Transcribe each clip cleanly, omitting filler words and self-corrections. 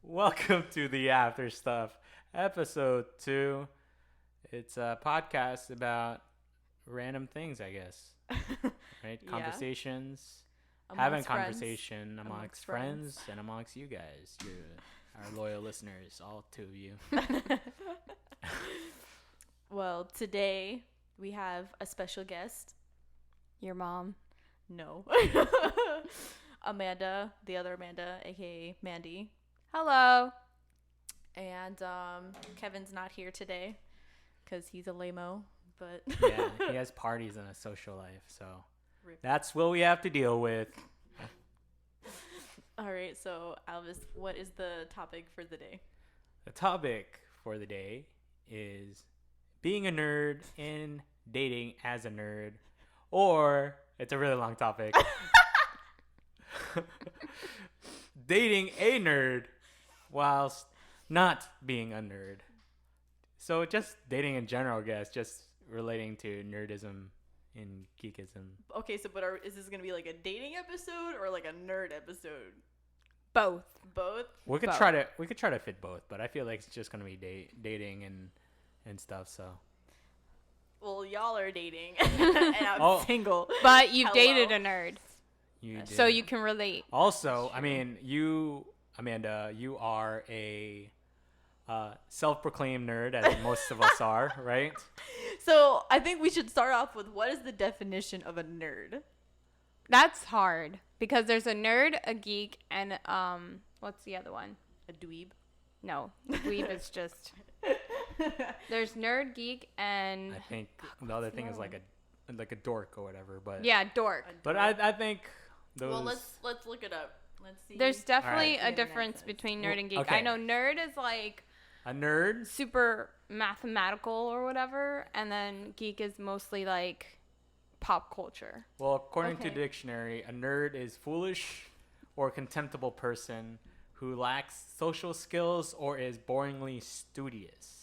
Welcome to the AfterStuff, episode 2. It's a podcast about random things, I guess. Right? Yeah. Conversations. Amongst Having friends. conversation amongst friends and amongst you guys, our loyal listeners, all 2 of you. Well, today we have a special guest. Your mom. No. Amanda, the other Amanda, aka Mandy. Hello. And Kevin's not here today because he's a lame-o, but Yeah, he has parties and a social life, so Rip. that's what we have to deal with. All right, so Alvis, what is the topic for the day? The topic for the day is being a nerd and dating as a nerd, or it's a really long topic. Dating a nerd whilst not being a nerd. So just dating in general, I guess, just relating to nerdism and geekism. Okay, so is this gonna be like a dating episode or like a nerd episode? Both. Both. We could Both. try to fit both, but I feel like it's just gonna be dating and stuff. So Well, y'all are dating, and I'm single. But you've Hello. dated a nerd, so you can relate. Also, I mean, you, Amanda, you are a self-proclaimed nerd, as most of us are, right? So I think we should start off with what is the definition of a nerd? That's hard because there's a nerd, a geek, and what's the other one? A dweeb. No, weeb is just. There's nerd, geek, and I think the other thing is like a dork or whatever, but yeah, dork. But I think those. Well, let's look it up. Let's see. There's definitely Alright. a difference between nerd and geek. Okay. I know nerd is like A nerd. super mathematical or whatever, and then geek is mostly like pop culture. Well, according to Okay. dictionary, a nerd is foolish or contemptible person who lacks social skills or is boringly studious.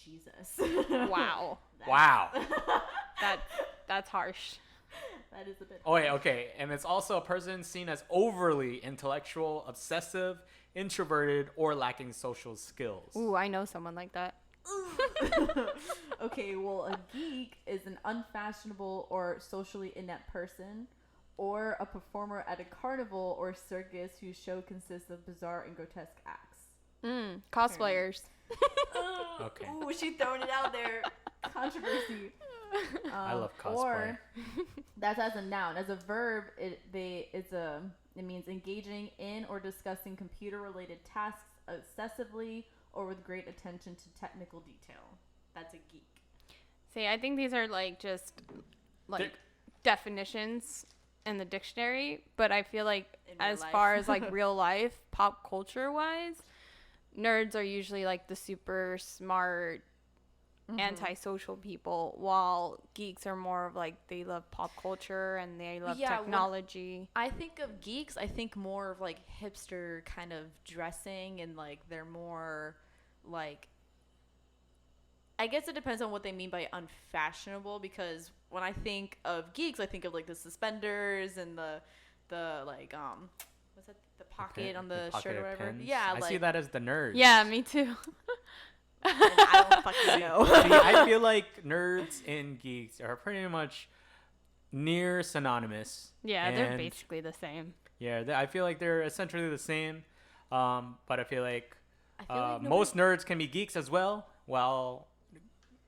Jesus. Wow, Wow. that's harsh. That is a bit. Oh wait, okay, and it's also a person seen as overly intellectual, obsessive, introverted, or lacking social skills. Ooh, I know someone like that. Okay, well, a geek is an unfashionable or socially inept person, or a performer at a carnival or circus whose show consists of bizarre and grotesque acts. Cosplayers. Okay. Ooh, she throwing it out there. Controversy. I love cosplay. Or that's as a noun. As a verb, it means engaging in or discussing computer-related tasks obsessively or with great attention to technical detail. That's a geek. See, I think these are like just like definitions in the dictionary, but I feel like In real as life. far as like real life, pop culture wise, nerds are usually like the super smart, antisocial people, while geeks are more of like they love pop culture and they love Yeah, when- technology. I think of geeks, I think more of like hipster kind of dressing, and like they're more like, I guess it depends on what they mean by unfashionable, because when I think of geeks, I think of like the suspenders and the like what's that, the pocket on the shirt or whatever. Pins. Yeah, I like, see that as the nerds. Yeah, me too. and I don't fucking know. See, I feel like nerds and geeks are pretty much near synonymous. Yeah, they're And, basically the same. Yeah, I feel like they're essentially the same. But I feel like, I feel like most nerds can be geeks as well, while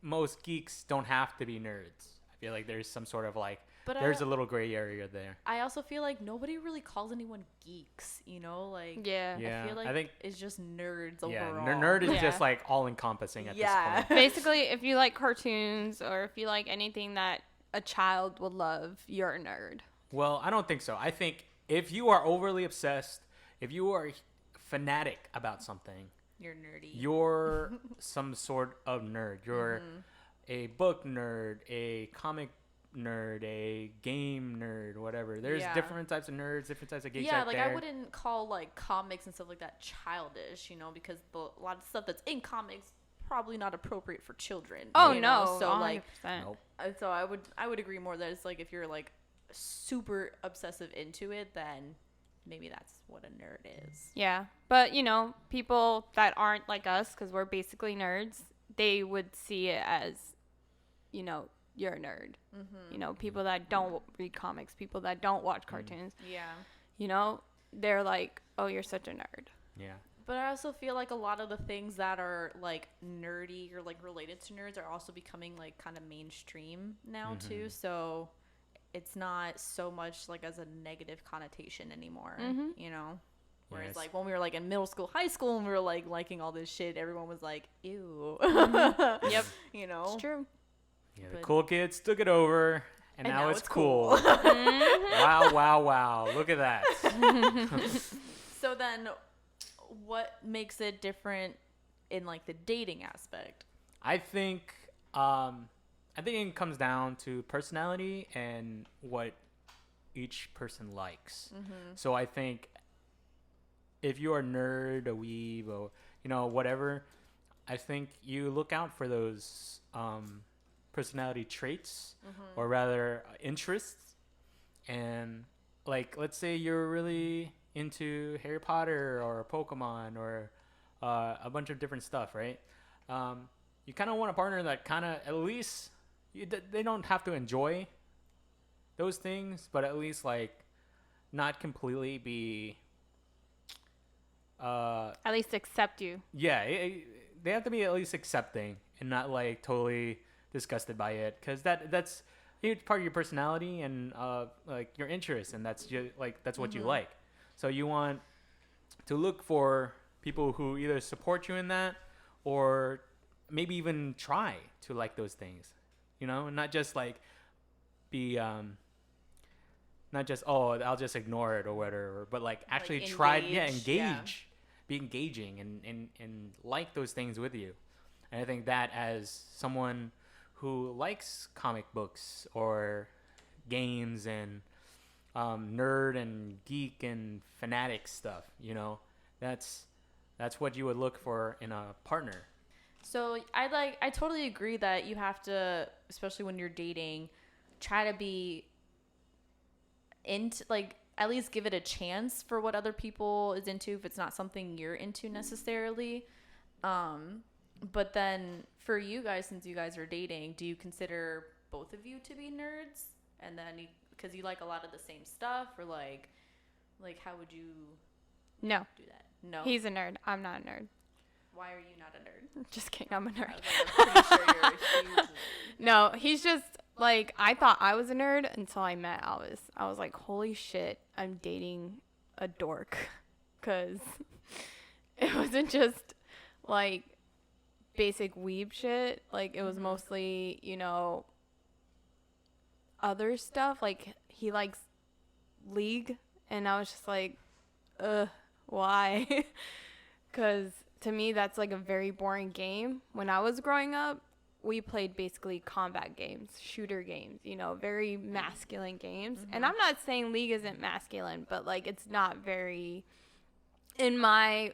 most geeks don't have to be nerds. I feel like there's some sort of like, But there's a little gray area there. I also feel like nobody really calls anyone geeks, you know? Like, Yeah. Yeah, I feel like I think it's just nerds yeah, overall. nerd is Yeah. just like all encompassing at Yeah. this point. Basically, if you like cartoons or if you like anything that a child would love, you're a nerd. Well, I don't think so. I think if you are overly obsessed, if you are fanatic about something, You're nerdy. you're some sort of nerd. You're a book nerd, a comic nerd, a game nerd, whatever. There's Yeah. different types of nerds, different types of geeks Yeah, out like there. I wouldn't call like comics and stuff like that childish, you know, because a lot of stuff that's in comics probably not appropriate for children. Oh you know? no, So like, 100%. Nope. so I would agree more that it's like if you're like super obsessive into it, then maybe that's what a nerd is. Yeah. But, you know, people that aren't like us, because we're basically nerds, they would see it as, you know, you're a nerd. You know, people that don't read comics, people that don't watch cartoons, Yeah. you know, they're like, oh, you're such a nerd. Yeah. But I also feel like a lot of the things that are like nerdy or like related to nerds are also becoming like kind of mainstream now too. So it's not so much like as a negative connotation anymore, you know? Whereas Yes. like when we were like in middle school, high school, and we were like liking all this shit, everyone was like, ew. Yep. You know? It's true. Yeah, the But- cool kids took it over, and now it's cool. Mm-hmm. Wow, wow, wow. Look at that. So then what makes it different in like the dating aspect? I think it comes down to personality and what each person likes. So I think if you're a nerd, a weeb, or you know whatever, I think you look out for those personality traits, or rather interests. And like, let's say you're really into Harry Potter or Pokemon or a bunch of different stuff, right? You kind of want a partner that kind of at least they don't have to enjoy those things, but at least like not completely be At least accept you. yeah, they have to be at least accepting and not like totally disgusted by it, because that's a huge part of your personality and like your interests, and that's just like that's what you like. So you want to look for people who either support you in that, or maybe even try to like those things, you know, and not just like be not just, oh, I'll just ignore it or whatever, but like actually try, engage, be engaging and like those things with you. And I think that as someone who likes comic books or games and nerd and geek and fanatic stuff, you know, that's what you would look for in a partner. So I totally agree that you have to, especially when you're dating, try to be into, like, at least give it a chance for what other people is into if it's not something you're into necessarily. But then for you guys, since you guys are dating, do you consider both of you to be nerds? And then because you like a lot of the same stuff, or like how would you No. do that? No. He's a nerd. I'm not a nerd. Why are you not a nerd? Just kidding. I'm a I nerd. was like, I'm pretty sure you're a huge nerd. No, he's just like, I thought I was a nerd until I met Alice. I was like, holy shit, I'm dating a dork. Because it wasn't just like basic weeb shit. Like, it was mostly, you know, other stuff. Like, he likes League. And I was just like, why? Because to me, that's like a very boring game. When I was growing up, we played basically combat games, shooter games, you know, very masculine games. And I'm not saying League isn't masculine, but like it's not very, in my,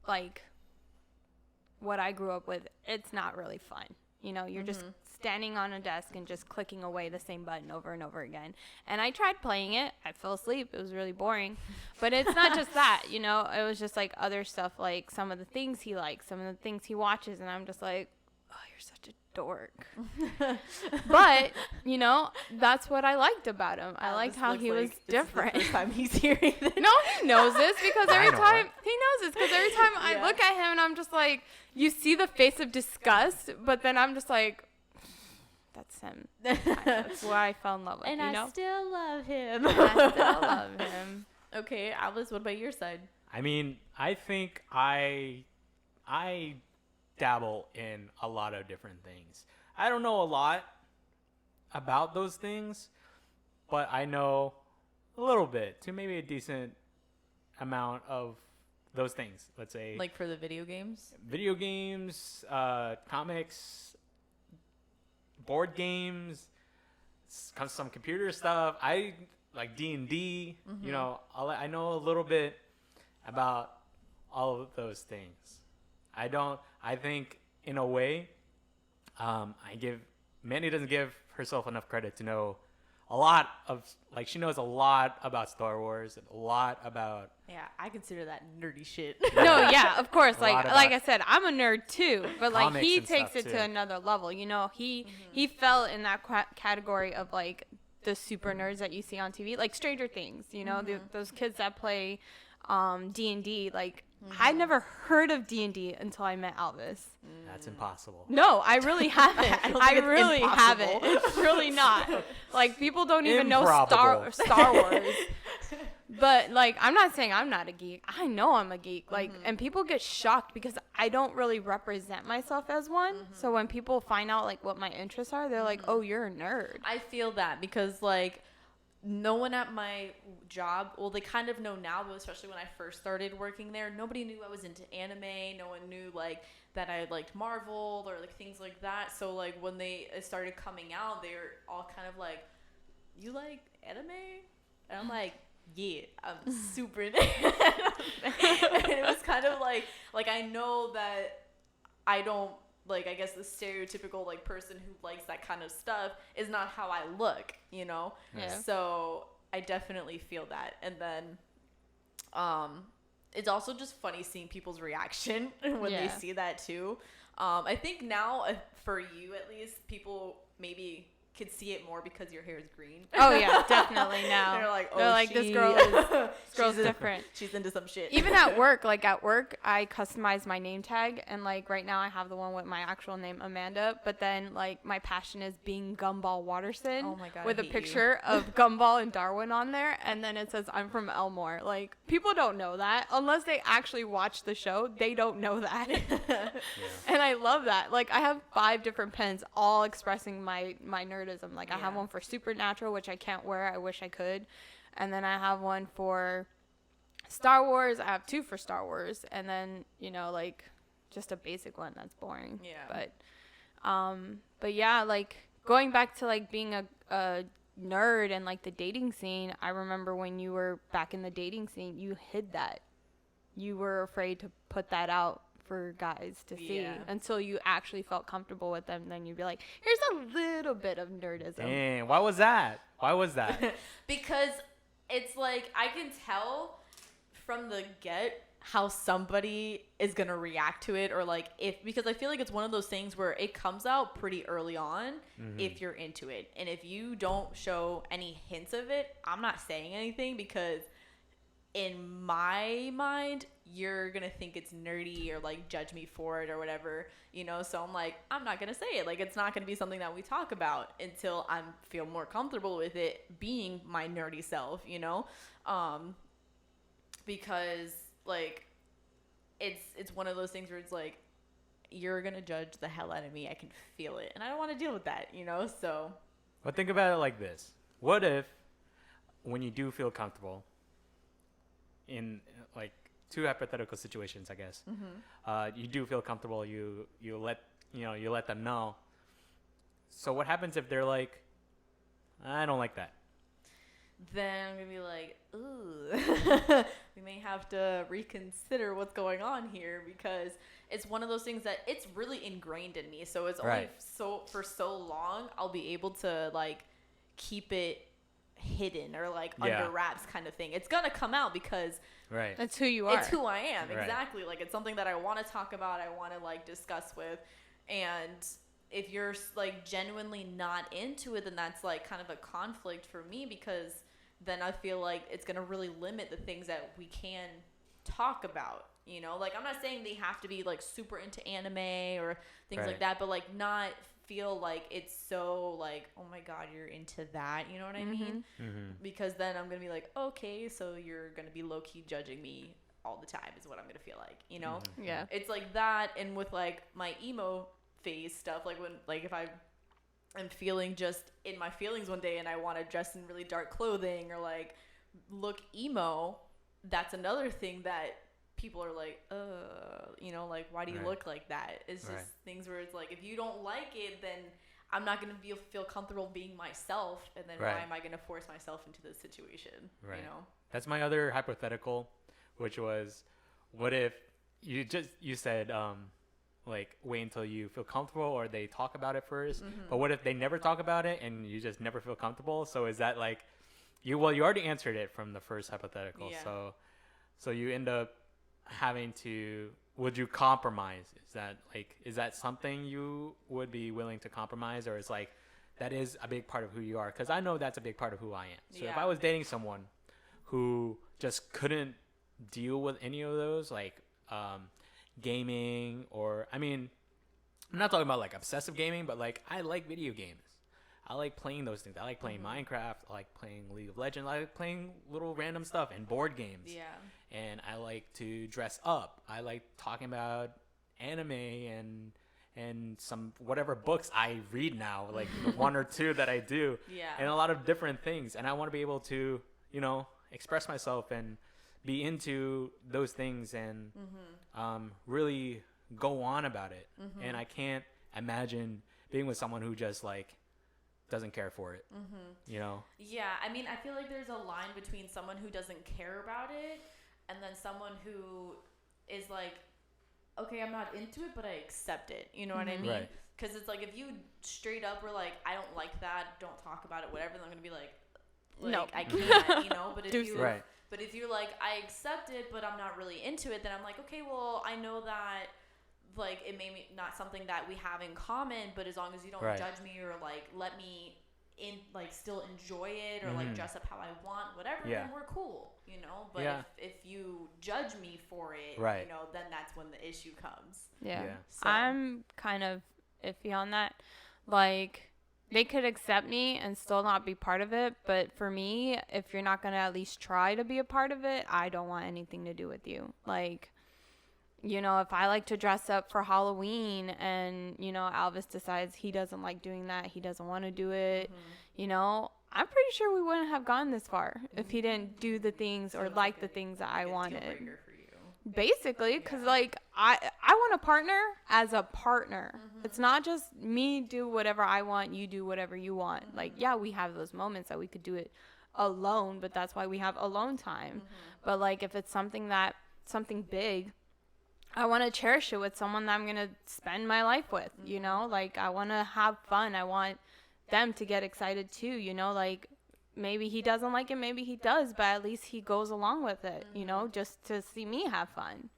like, what I grew up with, it's not really fun. You know, you're just standing on a desk and just clicking away the same button over and over again. And I tried playing it. I fell asleep. It was really boring. But it's not just that, you know. It was just like other stuff, like some of the things he likes, some of the things he watches. And I'm just like, oh, you're such a dork. But, you know, that's what I liked about him. I liked how he was different. This is the first time he's hearing this. No, he knows this because I every know time it. he knows this because every time I look at him and I'm just like, you see the face of disgust, but then I'm just like, that's him. That's why I fell in love with. And you I know? still love him. I still love him. Okay, Alice, what about your side? I mean, I think I dabble in a lot of different things. I don't know a lot about those things, but I know a little bit to maybe a decent amount of those things. Let's say Like for the video games? video games, comics, board games, some computer stuff. I like D&D. You know, I know a little bit about all of those things. I think in a way, Mandy doesn't give herself enough credit to know a lot of like she knows a lot about Star Wars and a lot about Yeah, I consider that nerdy shit. No, yeah, of course. A lot Like I about said, I'm a nerd too, but like comics he and takes stuff, it too. to another level. You know, he fell in that category of like the super nerds that you see on TV, like Stranger Things. You know, those kids that play D&D. Like I never heard of D&D until I met Alvis. that's impossible. No, I really haven't. I don't I think it's really haven't. impossible. It's really not. Like people don't even know Improbable. Star Wars. But like I'm not saying I'm not a geek. I know I'm a geek. Like and people get shocked because I don't really represent myself as one. So when people find out like what my interests are, they're like, "Oh, you're a nerd." I feel that because like no one at my job, well, they kind of know now, but especially when I first started working there, nobody knew I was into anime. No one knew like that I liked Marvel or like things like that. So like when they started coming out, they were all kind of like, "You like anime?" And I'm like, "Yeah, I'm super into anime." And it was kind of like I know that I don't like, I guess the stereotypical like person who likes that kind of stuff is not how I look, you know? Yeah. So I definitely feel that. And then it's also just funny seeing people's reaction when they Yeah. see that too. I think now, for you at least, people maybe could see it more because your hair is green. Oh yeah, definitely now. They're like, "Oh, They're like, this girl is girl's different. She's into some shit." Even at work, I customize my name tag, and like right now I have the one with my actual name, Amanda, but then like my passion is being Gumball Watterson. Oh my God, with I a hate picture of Gumball and Darwin on there, and then it says I'm from Elmore. Like people don't know that unless they actually watch the show. They don't know that, and I love that. Like I have 5 different pens, all expressing my nerdism. Like I have Yeah. one for Supernatural, which I can't wear. I wish I could. And then I have one for Star Wars. I have 2 for Star Wars. And then, you know, like just a basic one that's boring. Yeah. But yeah, like going back to like being a nerd and like the dating scene, I remember when you were back in the dating scene, you hid that. You were afraid to put that out for guys to see Yeah. until you actually felt comfortable with them. Then you'd be like, here's a little bit of nerdism. Dang, why was that? Why was that? Because it's like I can tell from the get how somebody is gonna react to it, or like because I feel like it's one of those things where it comes out pretty early on if you're into it, and if you don't show any hints of it, I'm not saying anything because in my mind you're gonna think it's nerdy or like judge me for it or whatever, you know. So I'm like, I'm not gonna say it. Like it's not gonna be something that we talk about until I feel more comfortable with it being my nerdy self, you know. Because like it's one of those things where it's like you're gonna judge the hell out of me. I can feel it, and I don't want to deal with that, you know. So But think about it like this. What if when you do feel comfortable in like 2 hypothetical situations, I guess, you do feel comfortable, you let them know. So what happens if they're like, I don't like that? then I'm gonna be like, ooh, we may have to reconsider what's going on here, because it's one of those things that it's really ingrained in me. So it's only Right. for so long I'll be able to like keep it hidden or like Yeah. under wraps kind of thing. It's gonna come out because Right. That's who you are. it's who I am. Right. Exactly. Like it's something that I want to talk about, I want to like discuss with. And if you're like genuinely not into it, then that's like kind of a conflict for me, because then I feel like it's going to really limit the things that we can talk about, you know? Like I'm not saying they have to be like super into anime or things Right. like that, but like not feel like it's so like, oh my God, you're into that. You know what I mean? Mm-hmm. Because then I'm going to be like, okay, so you're going to be low key judging me all the time is what I'm going to feel like, you know? Mm-hmm. Yeah. It's like that. And with like my emo phase stuff, like when, like if I am feeling just in my feelings one day and I want to dress in really dark clothing or like look emo, that's another thing that people are like, you know, like, why do you Right. look like that? It's just Right. things where it's like, if you don't like it, then I'm not going to feel comfortable being myself. And then Right. why am I going to force myself into this situation? Right. You know? That's my other hypothetical, which was, what if you said, like wait until you feel comfortable, or they talk about it 1st. But what if they never talk about it and you just never feel comfortable? So is that like you already answered it from the first hypothetical. Yeah. So you end up having to, would you compromise? Is that something you would be willing to compromise, or is like that is a big part of who you are? Because I know that's a big part of who I am. So if I was dating someone who just couldn't deal with any of those, like gaming, or I mean, I'm not talking about like obsessive gaming, but like I like video games. I like playing those things. I like playing Minecraft. I like playing League of Legends. I like playing little random stuff and board games. Yeah. And I like to dress up. I like talking about anime and some whatever books I read now, like the one or two that I do. Yeah. And a lot of different things. And I want to be able to, express myself and be into those things and really go on about it. And I can't imagine being with someone who just like doesn't care for it. Yeah, I mean, I feel like there's a line between someone who doesn't care about it and then someone who is like, okay, I'm not into it, but I accept it. You know what I mean? Right. Because it's like if you straight up were like, I don't like that, don't talk about it, whatever, then I'm gonna be like no, I can't, But if you, right. but if you're like, I accept it, but I'm not really into it, then I'm like, okay, well, I know that. Like, it may be not something that we have in common, but as long as you don't judge me or like let me still enjoy it or like dress up how I want, whatever, then we're cool, But if you judge me for it, then that's when the issue comes. Yeah. So. I'm kind of iffy on that. Like, they could accept me and still not be part of it, but for me, if you're not going to at least try to be a part of it, I don't want anything to do with you. Like, if I like to dress up for Halloween and, Alvis decides he doesn't like doing that, he doesn't want to do it, I'm pretty sure we wouldn't have gone this far if he didn't do the things or like the things that I wanted. Basically, because, like, I want a partner as a partner. It's not just me do whatever I want, you do whatever you want. Like, yeah, we have those moments that we could do it alone, but that's why we have alone time. But, like, if it's something big, I want to cherish it with someone that I'm going to spend my life with, Like, I want to have fun. I want them to get excited, too, Like, maybe he doesn't like it, maybe he does, but at least he goes along with it, just to see me have fun.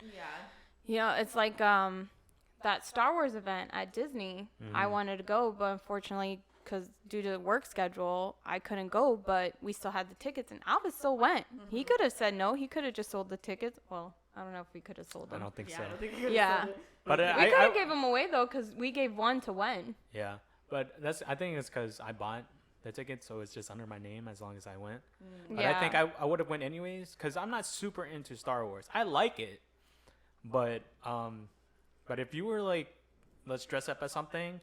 Yeah. It's like that Star Wars event at Disney. I wanted to go, but unfortunately, because due to the work schedule, I couldn't go, but we still had the tickets, and Alvis still went. He could have said no. He could have just sold the tickets. Well, I don't know if we could have sold them. I don't think so. I don't think he could Yeah. sold it. But we could have gave them away, though, because we gave one to Wen. Yeah. But I think it's because I bought the ticket, so it's just under my name as long as I went. But I think I would have went anyways, because I'm not super into Star Wars. I like it, but if you were like, let's dress up as something,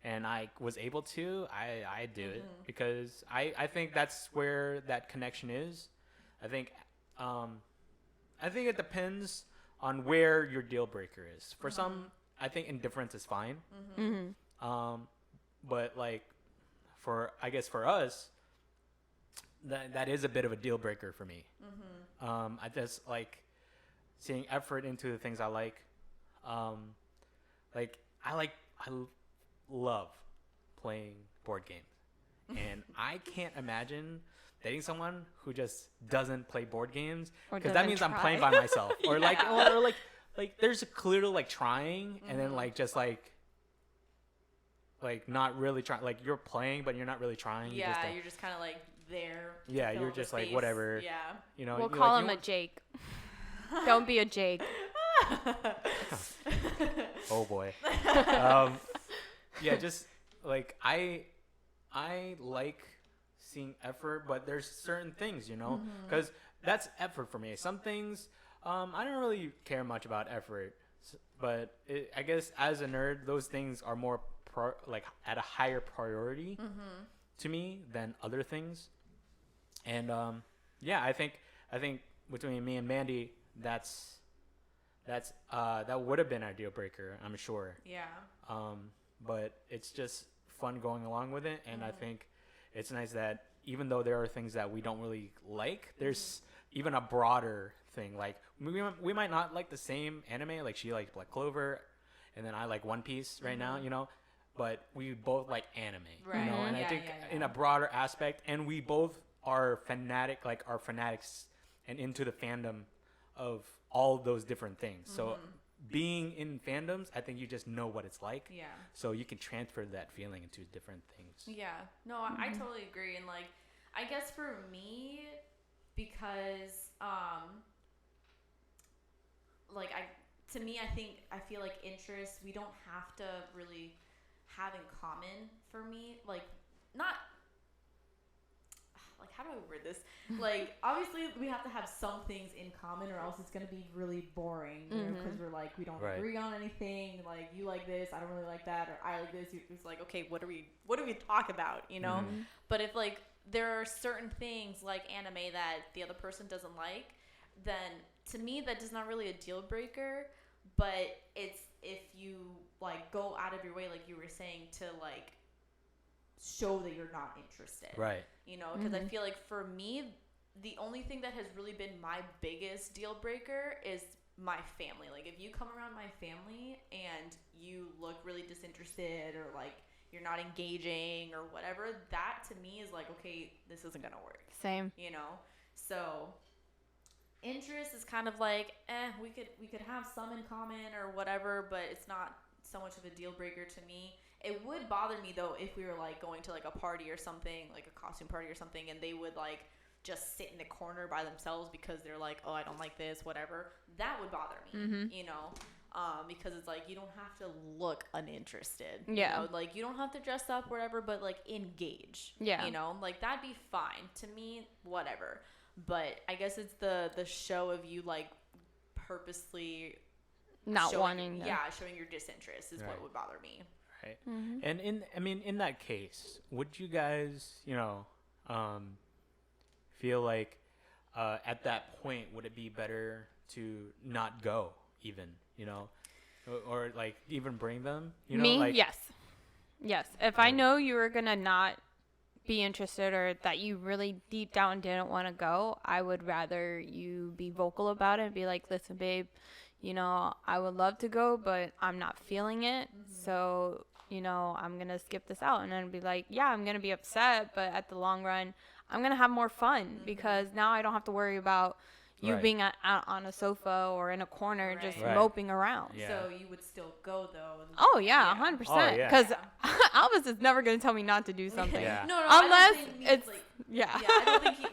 and I was able to, I do it, because I think that's where that connection is. I think it depends on where your deal breaker is. For some, I think indifference is fine. But like, I guess for us, that is a bit of a deal breaker for me. I just like seeing effort into the things I like. I love playing board games, and I can't imagine dating someone who just doesn't play board games, because that means I'm playing by myself, or like there's a clearly like trying, and then like just like not really trying, like you're playing but you're not really trying. Yeah, you're just kind of like there. Yeah, you're just like whatever. Yeah, we'll call him a Jake. Don't be a Jake. Oh boy. Yeah, just like I like seeing effort, but there's certain things, because that's effort for me. Some things I don't really care much about effort, but I guess as a nerd, those things are more like at a higher priority to me than other things. And I think between me and Mandy, that would have been our deal breaker, I'm sure. Yeah. But it's just fun going along with it, and I think it's nice that even though there are things that we don't really like, there's even a broader thing. Like we might not like the same anime, like she likes Black Clover, and then I like One Piece right now, you know, but we both like anime, Right. you know, and I Yeah, think yeah, in yeah. a broader aspect, and we both are fanatics and into the fandom of all those different things. So being in fandoms, I think you just know what it's like. Yeah. So you can transfer that feeling into different things. Yeah. No, I totally agree. And like, I guess for me, because like I feel like interests we don't have to really have in common for me. Like, not like, how do I word this? Like, obviously we have to have some things in common, or else it's gonna be really boring, you know, because we're like, we don't agree on anything. Like, you like this, I don't really like that, or I like this. It's like, okay, what do we talk about, you know? But if like there are certain things like anime that the other person doesn't like, then to me that is not really a deal breaker. But it's if you like go out of your way, like you were saying, to like show that you're not interested, Right. you know, because I feel like for me the only thing that has really been my biggest deal breaker is my family. Like, if you come around my family and you look really disinterested, or like you're not engaging or whatever, that to me is like, okay, this isn't gonna work. Same. You know, so interest is kind of like, we could have some in common or whatever, but it's not so much of a deal breaker to me. It would bother me though if we were like going to like a party or something, like a costume party or something, and they would like just sit in the corner by themselves because they're like, oh, I don't like this, whatever. That would bother me, you know, because it's like, you don't have to look uninterested. Yeah. You know? Like, you don't have to dress up, whatever, but like engage. Yeah. You know, like that'd be fine to me, whatever. But I guess it's the show of you like purposely Not showing, wanting to. showing your disinterest is what Right. would bother me. Right. And in that case, would you guys, you know, feel like at that point would it be better to not go even, you know, or like even bring them, you know, Me? like Yes. If I know you were gonna not be interested, or that you really deep down didn't want to go, I would rather you be vocal about it and be like, listen, babe, you know, I would love to go, but I'm not feeling it. So, you know, I'm going to skip this out. And then be like, yeah, I'm going to be upset, but at the long run, I'm going to have more fun because now I don't have to worry about you Right. being out on a sofa or in a corner just Right. moping around. Yeah. So you would still go though. And Oh, yeah, 100%. Oh, yeah. Because Albus is never going to tell me not to do something. Yeah. No, Unless I don't think it's, like, yeah. I don't think he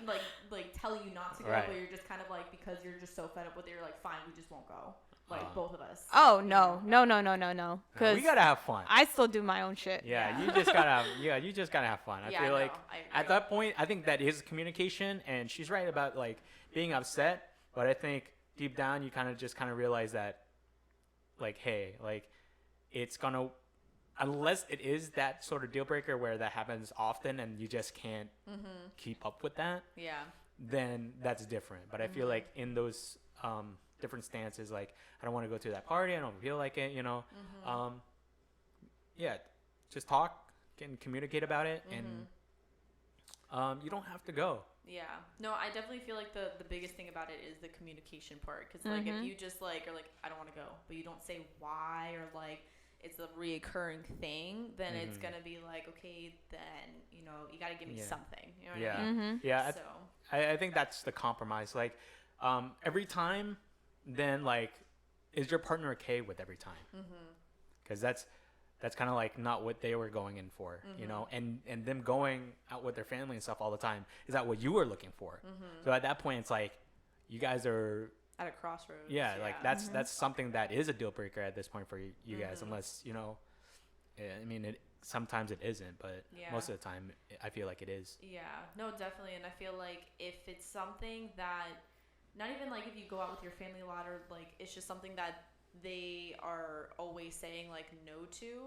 like tell you not to go, Right. but you're just kind of like, because you're just so fed up with it, you're like, fine, we just won't go. Like both of us. Oh, no. No, Because we gotta have fun. I still do my own shit. Yeah, Yeah. you just gotta have fun. I Yeah, feel I like know. I agree. at that point, I think that is communication, and she's right about like being upset. But I think deep down, you kind of realize that, like, hey, like, it's gonna, unless it is that sort of deal breaker where that happens often and you just can't keep up with that, Yeah. then that's different. But I feel like in those different stances, like, I don't want to go to that party, I don't feel like it, you know. Yeah, just talk and communicate about it, and you don't have to go. Yeah. No, I definitely feel like the biggest thing about it is the communication part. Because, like, if you just, like, are like, I don't want to go, but you don't say why, or, like, it's a reoccurring thing, then it's going to be like, okay, then, you know, you got to give me something. You know what I mean? Yeah. So, I think that's the compromise. Like, every time, then, like, is your partner okay with every time? Because that's kind of like not what they were going in for, you know, and them going out with their family and stuff all the time. Is that what you were looking for? So at that point, it's like, you guys are at a crossroads. Yeah, like that's something that is a deal breaker at this point for you guys, unless, you know, I mean, sometimes it isn't, but most of the time I feel like it is. Yeah, no, definitely. And I feel like if it's something that, not even like if you go out with your family a lot, or like it's just something that they are always saying like no to,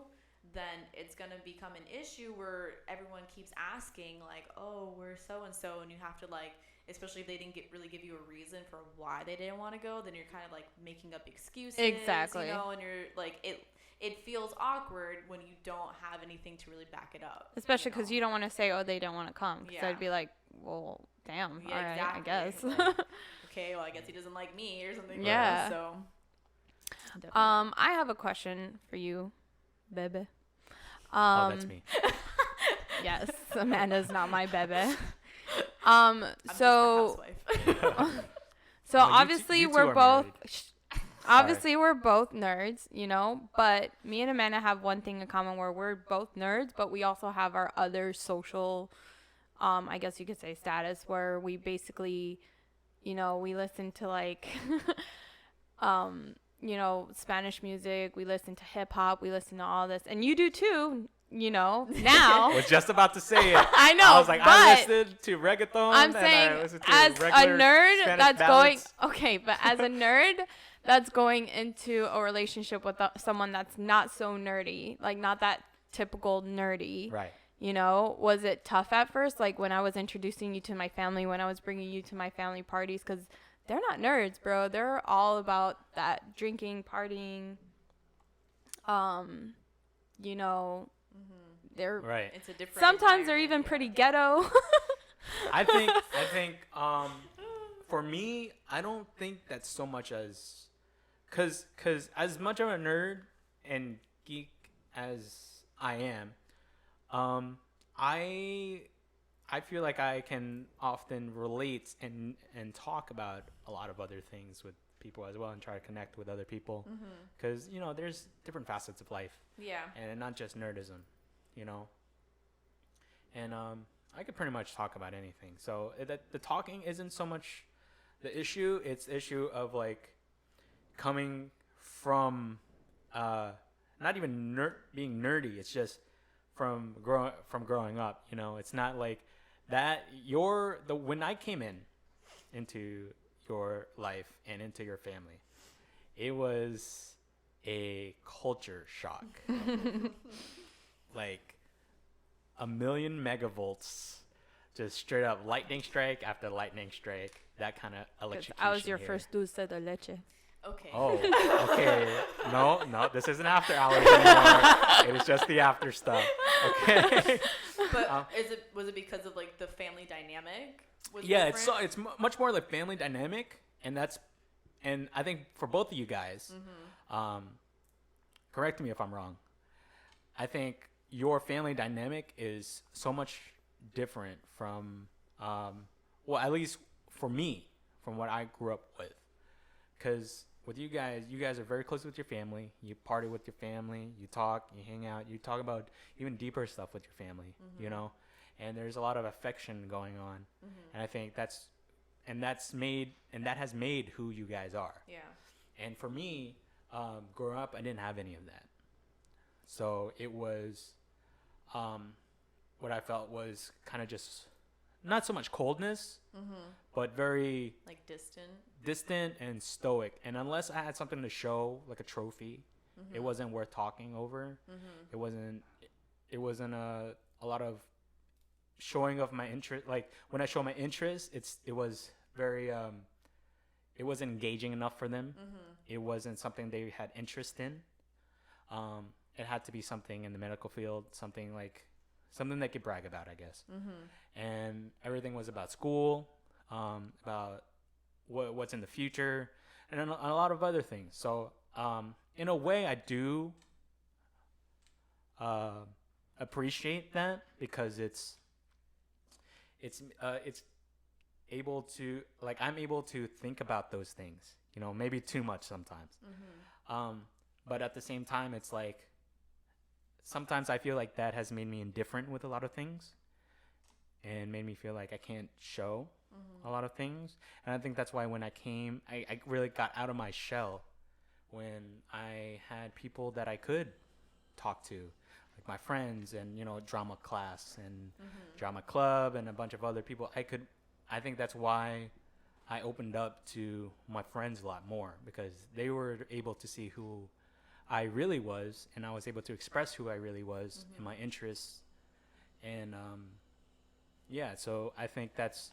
then it's going to become an issue where everyone keeps asking like, oh, we're so and so, and you have to like, especially if they didn't really give you a reason for why they didn't want to go, then you're kind of like making up excuses. Exactly. You know, and you're like, it feels awkward when you don't have anything to really back it up. Especially because you don't want to say, oh, they don't want to come. Because Yeah. I'd be like, well, damn. Yeah, all right, exactly. I guess. Like, okay, well, I guess he doesn't like me or something. Yeah. So. I have a question for you, Bebe. Oh, that's me. Yes, Amanda's not my Bebe. I'm So just the housewife. so No, obviously you two we're are both married. obviously we're both nerds, you know, but me and Amanda have one thing in common where we're both nerds, but we also have our other social I guess you could say status where we basically, you know, we listen to like you know, Spanish music, we listen to hip hop, we listen to all this. And you do too, you know, now. Was just about to say it. I know. I was like, I listened to reggaeton. I'm and saying, I listened to as a regular nerd Spanish that's ballads. going, okay, but as a nerd that's going into a relationship with someone that's not so nerdy, like not that typical nerdy, Right. you know, was it tough at first? Like when I was introducing you to my family, when I was bringing you to my family parties, because they're not nerds, bro. They're all about that drinking, partying, you know, they're Right. It's a different. sometimes they're environment, even yeah. pretty ghetto. I think for me, I don't think that's so much as cuz as much of a nerd and geek as I am, I feel like I can often relate and talk about a lot of other things with people as well and try to connect with other people because you know there's different facets of life Yeah. and not just nerdism, you know. And I could pretty much talk about anything. So that the talking isn't so much the issue; it's the issue of like coming from not even being nerdy. It's just from growing up. You know, it's not like that. When I came into your life and into your family, it was a culture shock. Like a million megavolts, just straight up lightning strike after lightning strike. That kind of electrocution. I was your here. first dulce de leche. Okay. Oh, okay. No, this isn't after hours anymore. It is just the after stuff. Okay. But was it because of like the family dynamic? Was Yeah, different? it's much more like family dynamic, and I think for both of you guys, correct me if I'm wrong. I think your family dynamic is so much different from, well, at least for me, from what I grew up with. Because with you guys are very close with your family. You party with your family. You talk. You hang out. You talk about even deeper stuff with your family. You know, and there's a lot of affection going on. And I think that has made who you guys are. Yeah. And for me, growing up, I didn't have any of that. So it was, what I felt was kind of just not so much coldness, but very Like distant and stoic. And unless I had something to show, like a trophy, it wasn't worth talking over. It wasn't a lot of showing of my interest. Like when I show my interest, it was very it wasn't engaging enough for them. It wasn't something they had interest in. It had to be something in the medical field, something they could brag about, I guess. And everything was about school, about what's in the future, and a lot of other things. So in a way, I do appreciate that because it's able to, like, I'm able to think about those things, you know, maybe too much sometimes. But at the same time, it's like sometimes I feel like that has made me indifferent with a lot of things and made me feel like I can't show a lot of things. And I think that's why when I came, I really got out of my shell when I had people that I could talk to, like my friends and, you know, drama class and drama club and a bunch of other people. I think that's why I opened up to my friends a lot more, because they were able to see who I really was, and I was able to express who I really was and my interests. And yeah, so I think that's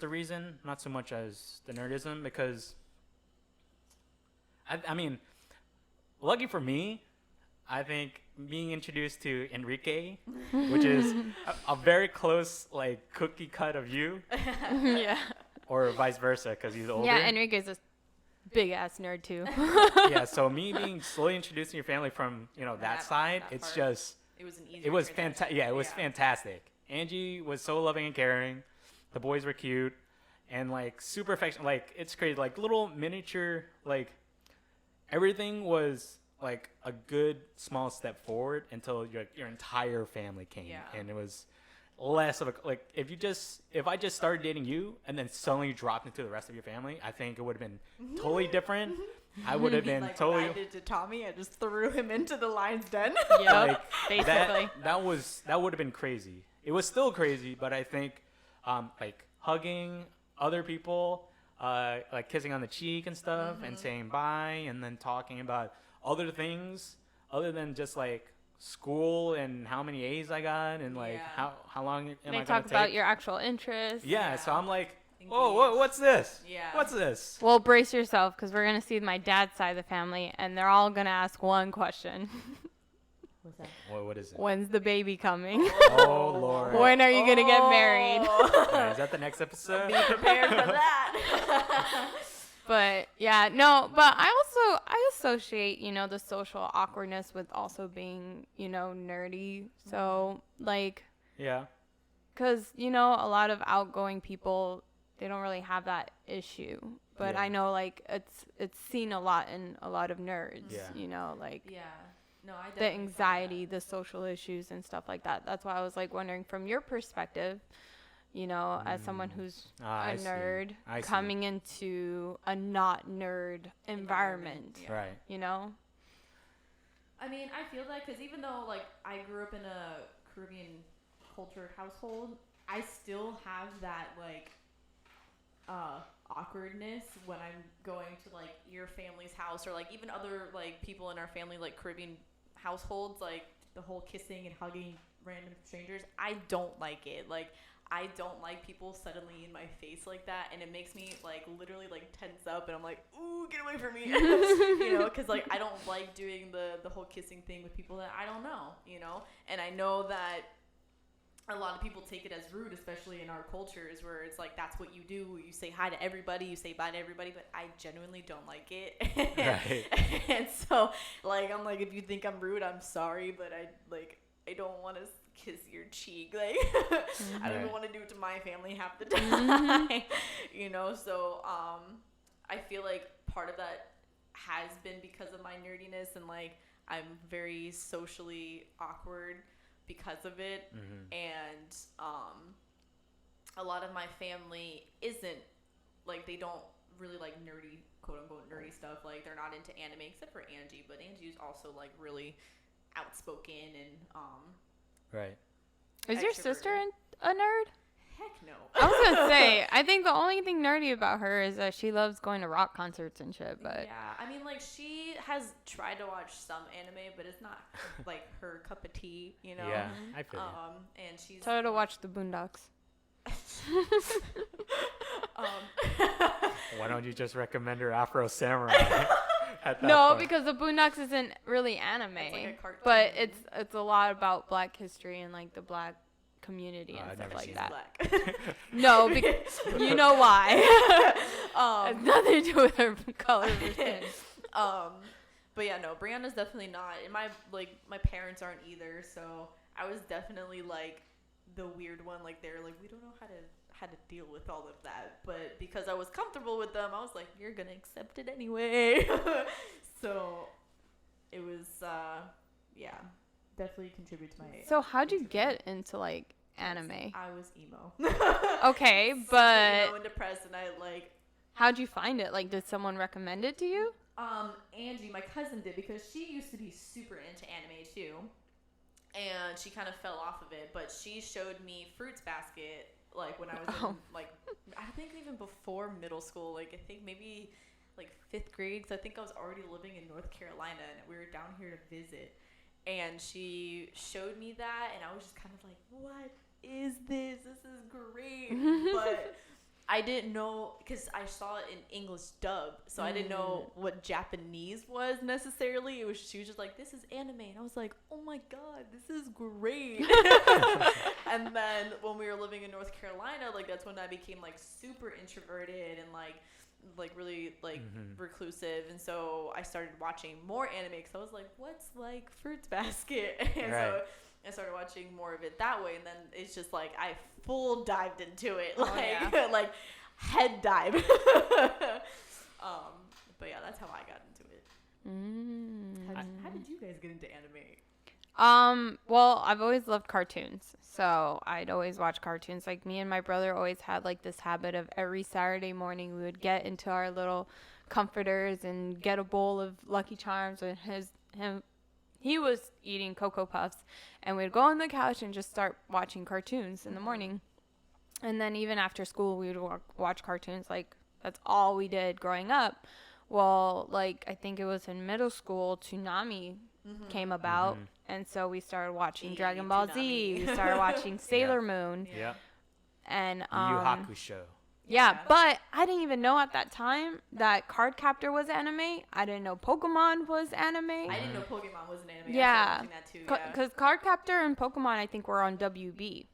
the reason, not so much as the nerdism, because I mean, lucky for me, I think being introduced to Enrique, which is a very close, like, cookie cut of you, Yeah. or vice versa, because he's older. Yeah, Enrique's a big ass nerd too. Yeah, so me being slowly introduced to your family from, that side, that it's part. just, It was an easy. it was fantastic. Yeah, it was fantastic. Angie was so loving and caring. The boys were cute and like super affectionate. Like it's crazy. Like little miniature, like everything was like a good small step forward until your entire family came, Yeah. and it was less of a like if I just started dating you and then suddenly dropped into the rest of your family, I think it would have been totally different. I would have been like totally what I did to Tommy. I just threw him into the lion's den. Yep, like basically. that would have been crazy. It was still crazy, but I think like hugging other people, like kissing on the cheek and stuff, and saying bye, and then talking about other things other than just like school and how many A's I got and like Yeah. how long am They I gonna talk take. about your actual interests. Yeah, so Yeah. I'm like, Engaged. whoa, what's this? Yeah. What's this? Well, brace yourself because we're gonna see my dad's side of the family, and they're all gonna ask one question: What's that? What is it? When's the baby coming? Oh Lord. When are you gonna get married? Alright, is that the next episode? Be prepared for that. But yeah, no. But I associate the social awkwardness with also being nerdy. So like, Yeah. cause a lot of outgoing people, they don't really have that issue. But Yeah. I know like it's seen a lot in a lot of nerds. Yeah. Like Yeah. No, I the definitely feel anxiety, the social issues and stuff like that. That's why I was like wondering from your perspective, as someone who's I a see. nerd I see. coming into a not nerd environment, Yeah. Right. I mean, I feel that because even though, like, I grew up in a Caribbean cultured household, I still have that, like, awkwardness when I'm going to, like, your family's house or, like, even other, like, people in our family, like, Caribbean households, like, the whole kissing and hugging random strangers. I don't like it. Like, I don't like people suddenly in my face like that, and it makes me like literally like tense up, and I'm like, ooh, get away from me, because like I don't like doing the whole kissing thing with people that I don't know, and I know that a lot of people take it as rude, especially in our cultures where it's like that's what you do, you say hi to everybody, you say bye to everybody, but I genuinely don't like it. Right. And so like I'm like, if you think I'm rude, I'm sorry, but I don't want to kiss your cheek, like I don't even want to do it to my family half the time. So I feel like part of that has been because of my nerdiness, and like I'm very socially awkward because of it. And a lot of my family isn't like, they don't really like nerdy, quote unquote nerdy stuff. Like they're not into anime except for Angie, but Angie's also like really outspoken and Right. Is your sister a nerd? heck no. I was gonna say, I think the only thing nerdy about her is that she loves going to rock concerts and shit. But yeah, I mean, like she has tried to watch some anime, but it's not like her cup of tea, Yeah, I feel And she's tell her to watch the Boondocks. Why don't you just recommend her Afro Samurai? At that No, point? because the Boondocks isn't really anime, It's like a cartoon. but it's a lot about Black history and like the Black community and I've stuff never like seen that. black. No, because you know why. It has nothing to do with her color of her skin. But yeah, no, Brianna's definitely not. And my parents aren't either, so I was definitely like the weird one. Like they're like, we don't know how to deal with all of that. But because I was comfortable with them, I was like, you're gonna accept it anyway. So it was yeah, definitely contribute to my. So how'd you get into like anime? I was emo. Okay, but emo and depressed, and I like. how'd you find it? Like, did someone recommend it to you? Angie, my cousin, did, because she used to be super into anime too, and she kind of fell off of it. But she showed me Fruits Basket, like when I was in, like, I think even before middle school, like I think maybe like 5th grade, because I think I was already living in North Carolina, and we were down here to visit. And she showed me that, and I was just kind of like, what is this? This is great. But I didn't know because I saw it in English dub, so I didn't know what Japanese was necessarily. She was just like, "This is anime," and I was like, "Oh my god, this is great!" And then when we were living in North Carolina, like that's when I became like super introverted and like really like reclusive, and so I started watching more anime because I was like, "What's like Fruits Basket?" And so I started watching more of it that way, and then it's just like I full dived into it, like head dive. But yeah, that's how I got into it. How did you guys get into anime? Well, I've always loved cartoons, so I'd always watch cartoons. Like me and my brother always had like this habit of every Saturday morning we would get into our little comforters and get a bowl of Lucky Charms, and he was eating Cocoa Puffs, and we'd go on the couch and just start watching cartoons in the morning. And then even after school, we would watch cartoons. Like, that's all we did growing up. Well, like, I think it was in middle school, Toonami came about, and so we started watching Dragon Ball Z. We started watching Sailor Moon. Yeah. And, Yu Hakusho. Yeah, but I didn't even know at that time that Cardcaptor was anime. I didn't know Pokemon was anime. I didn't know Pokemon was an anime. Yeah. I started watching that too. Because Cardcaptor and Pokemon, I think, were on WB.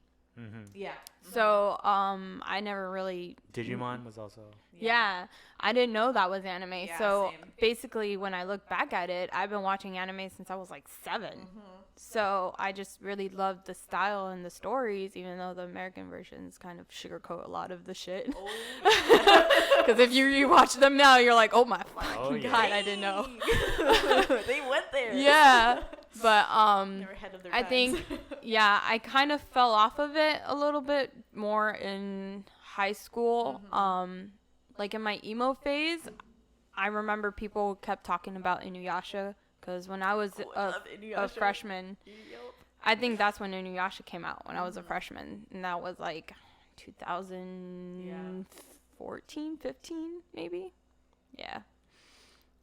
Yeah. So, I never really... Digimon was also... Yeah, I didn't know that was anime. Yeah, so, same. basically, when I look back at it, I've been watching anime since I was, like, 7. So, I just really loved the style and the stories, even though the American versions kind of sugarcoat a lot of the shit. Because if you rewatch them now, you're like, oh my fucking god, I didn't know. They went there. Yeah. But, They were ahead of their I times. think, yeah, I kind of fell off of it a little bit more in high school. Like in my emo phase, I remember people kept talking about Inuyasha, because when I was a freshman, I think that's when Inuyasha came out, when I was a freshman, and that was like 2014, 15, maybe? Yeah.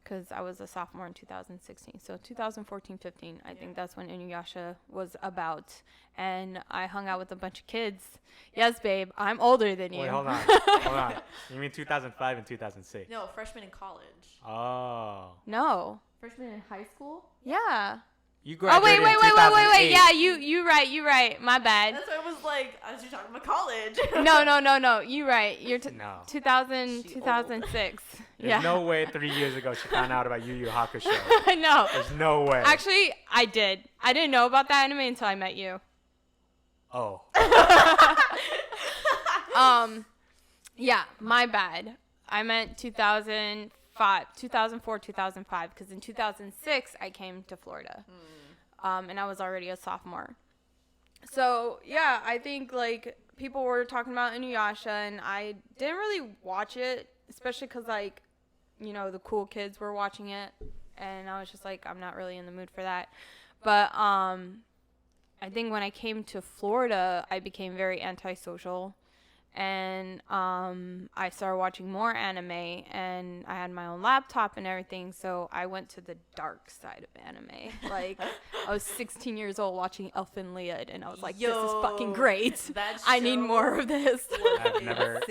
Because I was a sophomore in 2016. So 2014, 15, I think that's when Inuyasha was about. And I hung out with a bunch of kids. Yes, babe, I'm older than you. Wait, hold on. Hold on. You mean 2005 and 2006? No, freshman in college. Oh. No. Freshman in high school? Yeah. You Oh, graduated wait. in 2008. Yeah, you right. My bad. That's why I was like, I was just talking about college. No. You right. You're No. 2000, She 2006. There's Yeah. no way 3 years ago she found out about Yu Yu Hakusho. I know. There's no way. Actually, I did. I didn't know about that anime until I met you. Oh. Yeah, my bad. I meant 2004, 2005, because in 2006 I came to Florida, and I was already a sophomore. So yeah, I think like people were talking about Inuyasha, and I didn't really watch it, especially because like, you know, the cool kids were watching it, and I was just like, I'm not really in the mood for that. But I think when I came to Florida, I became very antisocial, and I started watching more anime, and I had my own laptop and everything, so I went to the dark side of anime. Like, I was 16 years old watching Elfen-Lied, and I was like, this is fucking great. I need more of this.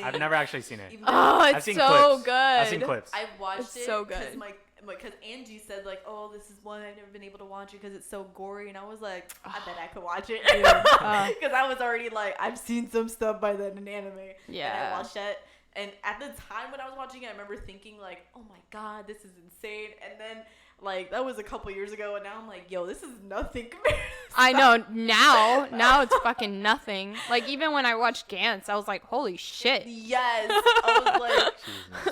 I've never actually seen it. Oh, I've it's seen so clips. good. I've seen clips. I watched It's it so good. because Angie said like, oh, this is one I've never been able to watch it because it's so gory, and I was like, I bet I could watch it because I was already like, I've seen some stuff by then in anime. Yeah. And I watched it, and at the time when I was watching it, I remember thinking like, oh my god, this is insane, and then like that was a couple years ago, and now I'm like, yo, this is nothing compared. I know, now it's fucking nothing. Like, even when I watched Gantz, I was like, holy shit. Yes, I was like,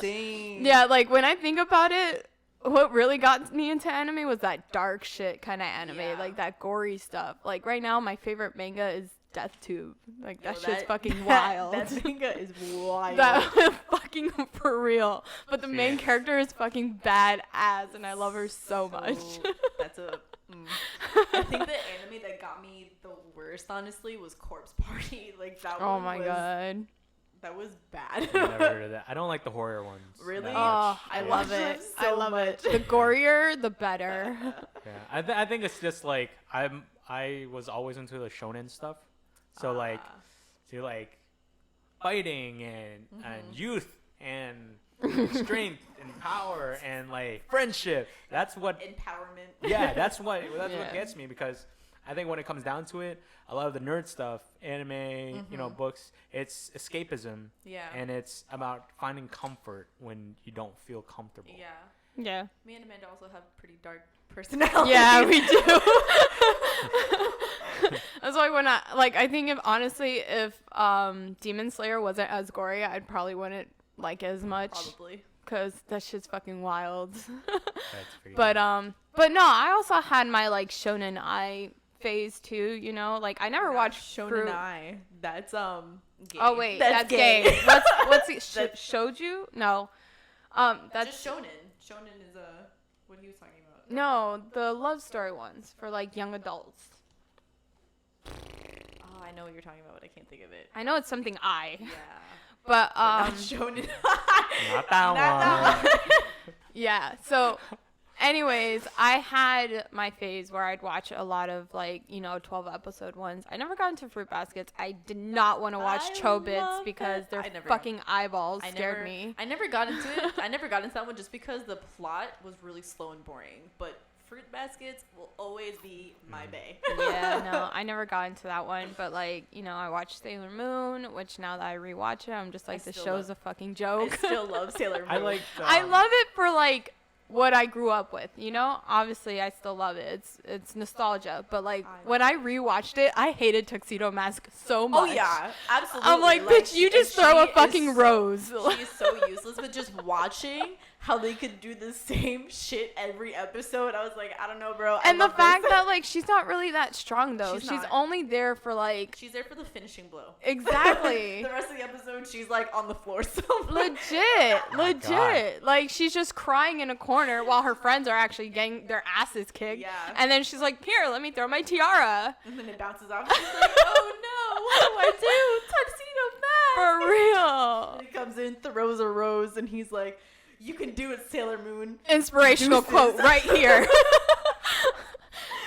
dang. Yeah, like, when I think about it, what really got me into anime was that dark shit kind of anime, Yeah. like that gory stuff. Like, right now, my favorite manga is Death Tube. Like, that Yo, shit's fucking wild. That manga is wild. That fucking for real. But the main character is fucking badass, and I love her so much. That's a. I think the anime that got me the worst, honestly, was Corpse Party. Like that. Oh one my was, god. That was bad. I've never heard of that. I don't like the horror ones. Really? that Oh, much. I Yeah. love watched it. them I so love much. it. The gorier, the better. Yeah, I think it's just like I was always into the shonen stuff, so like, fighting and youth and strength and power and like friendship. That's what Empowerment. yeah, that's what Yeah. gets me, because I think when it comes down to it, a lot of the nerd stuff, anime, books, it's escapism. Yeah. And it's about finding comfort when you don't feel comfortable. Yeah. Yeah. Me and Amanda also have pretty dark personalities. Yeah, we do. That's why when I think if Demon Slayer wasn't as gory, I'd probably wouldn't like it as much. Probably. Cause that shit's fucking wild. That's pretty But good. but no, I also had my like shonen ai phase too. You know, like I never watched Shonen Fruit. Ai. That's gay. Oh wait, that's gay. What's it? Shouju? No. That's just shonen. Shonen is what he was talking about. no, the love story ones for like young adults. Oh, I know what you're talking about, but I can't think of it. I know it's something I, Yeah. but Not shonen. Not that one. yeah. So, anyways, I had my phase where I'd watch a lot of like 12-episode ones. I never got into Fruit Baskets. I did not want to watch I Chobits love because it. their I never fucking eyeballs scared me. I never got into it. I never got into that one just because the plot was really slow and boring. But Fruit Baskets will always be my bae. Yeah, no, I never got into that one. But like, I watched Sailor Moon, which now that I rewatch it, I'm just like, this show's a fucking I joke. still love Sailor Moon. I like. I love it for like what I grew up with, obviously I still love it. It's nostalgia, but like when I rewatched it, I hated Tuxedo Mask so much. Oh yeah, absolutely. I'm like, bitch, you just throw a fucking rose. She is so useless, but just watching how they could do the same shit every episode, I was like, I don't know, bro. And the fact that like she's not really that strong though. She's not. only there for like she's there for the finishing blow. Exactly. The rest of the episode, she's like on the floor. So legit. Like she's just crying in a corner while her friends are actually getting their asses kicked. Yeah. And then she's like, here, let me throw my tiara. And then it bounces off. She's like, oh no, what do I do? Tuxedo Mask. For real. And he comes in, throws a rose, and he's like, you can do it, Sailor Moon. Inspirational quote right here.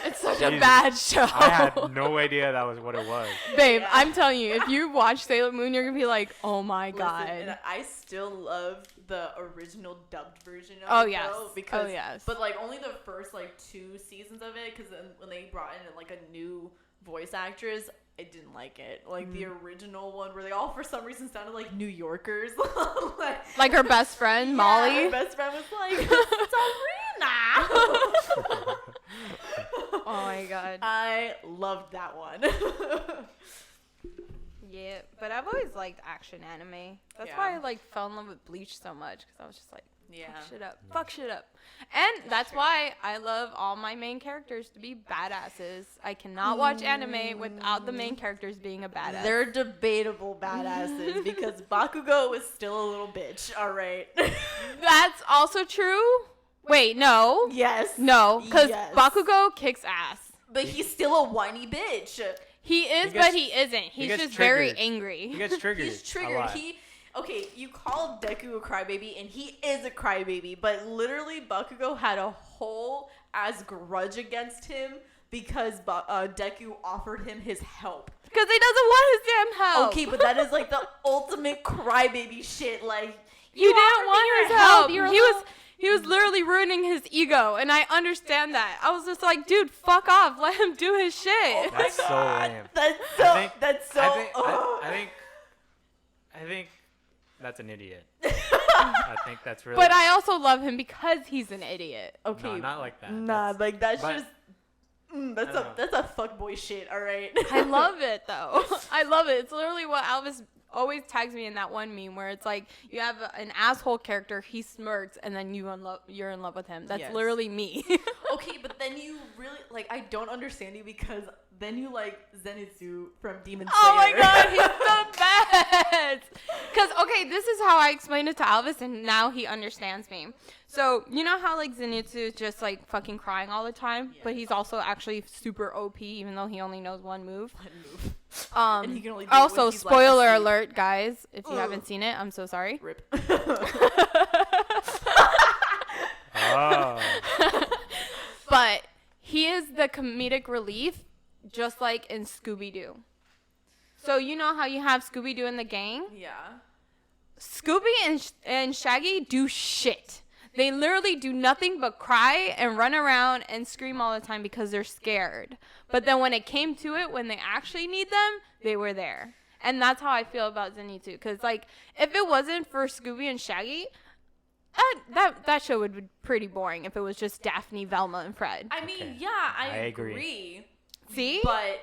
It's such a bad show. I had no idea that was what it was. Babe, Yeah. I'm telling you, if you watch Sailor Moon, you're going to be like, oh my Listen, God. and I still love the original dubbed version of Oh, it, yes. though, because, Oh, yes. But like only the first like 2 seasons of it, because then when they brought in like a new voice actress, I didn't like it. Like the original one, where they all for some reason sounded like New Yorkers. Like her best friend, Yeah, Molly. her best friend was like, Serena. Oh my God. I loved that one. Yeah, but I've always liked action anime. That's Yeah. why I like fell in love with Bleach so much, because I was just like, Yeah. fuck shit up. And that's why I love all my main characters to be badasses. I cannot watch anime without the main characters being a badass. They're debatable badasses because Bakugo is still a little bitch. All right. That's also true. Wait, no. Yes. No, because Yes. Bakugo kicks ass. But he's still a whiny bitch. He is, He gets- but he isn't. He's gets just very triggered. angry. He gets triggered. He's A triggered. lot. Okay, you call Deku a crybaby, and he is a crybaby, but literally Bakugo had a whole ass grudge against him because Deku offered him his help. Because he doesn't want his damn help. Okay, but that is like the ultimate crybaby shit. Like, You didn't offered me want your his help. You're a He little- was literally ruining his ego, and I understand that. I was just like, dude, fuck off. Let him do his shit. Oh my That's so God. lame. That's I so. think- That's so. I think that's an idiot. I think that's really. But I also love him because he's an idiot. Okay. No, not like that. Nah, like that's but- just. I don't know. That's a fuckboy shit. All right. I love it, though. I love it. It's literally what Alvis always tags me in that one meme where it's like you have an asshole character, he smirks, and then you're in love with him. That's Yes. literally me. Okay, but then you really like. I don't understand you because then you like Zenitsu from Demon Slayer. Oh my God, he's the best. Because, okay, this is how I explained it to Alvis, and now he understands me. So, you know how, like, Zenitsu is just, like, fucking crying all the time? Yes. But he's also actually super OP, even though he only knows one move. One move. And he can only do it Also, when he's, like, spoiler asleep. alert, guys. If you Ugh. haven't seen it, I'm so sorry. Rip. Oh. But he is the comedic relief, just like in Scooby-Doo. So you know how you have Scooby-Doo and the gang? Yeah. Scooby and Shaggy do shit. They literally do nothing but cry and run around and scream all the time because they're scared. But then when it came to it, when they actually need them, they were there. And that's how I feel about Zinni too. Because, like, if it wasn't for Scooby and Shaggy, that show would be pretty boring if it was just Daphne, Velma, and Fred. I mean, Okay. yeah, I agree. agree. See? But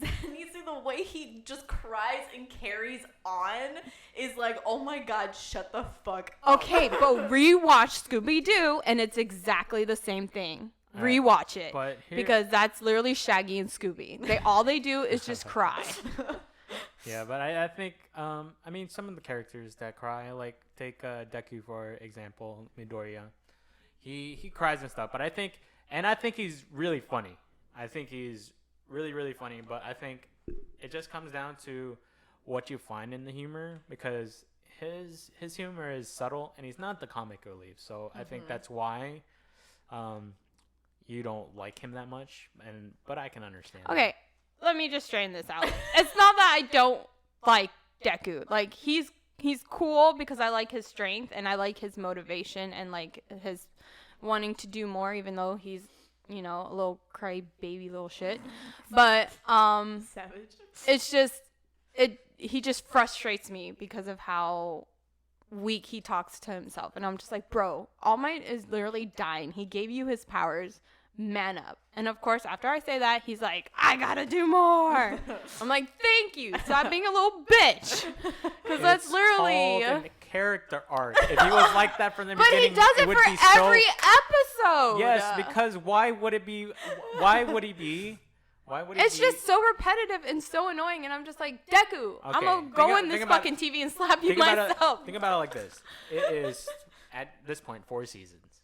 Zenny, the way he just cries and carries on is like, oh my god, shut the fuck up. Okay, but rewatch Scooby-Doo, and it's exactly the same thing. Rewatch it. But Because that's literally Shaggy and Scooby. All they do is just cry. Yeah, but I think I mean some of the characters that cry, like take Deku for example, Midoriya. He cries and stuff, but I think he's really funny. I think he's really funny, but I think it just comes down to what you find in the humor, because his humor is subtle and he's not the comic relief. So I think that's why you don't like him that much, but I can understand. Okay, let me just straighten this out. It's not that I don't like Deku. Like, he's cool because I like his strength and I like his motivation and like his wanting to do more, even though he's, you know, a little cry baby little shit. But Savage. it's just he just frustrates me because of how weak he talks to himself. And I'm just like, bro, All Might is literally dying. He gave you his powers. Man up. And of course, after I say that, he's like, I gotta do more. I'm like, thank you. Stop being a little bitch. Because that's literally called a character arc. If he was like that from the but beginning, he does it would for be every episode. Yes, because why would he be? It's just so repetitive and so annoying, and I'm just like, Deku, I'm gonna go in this fucking TV and slap you myself. Think about it like this: it is at this point 4 seasons,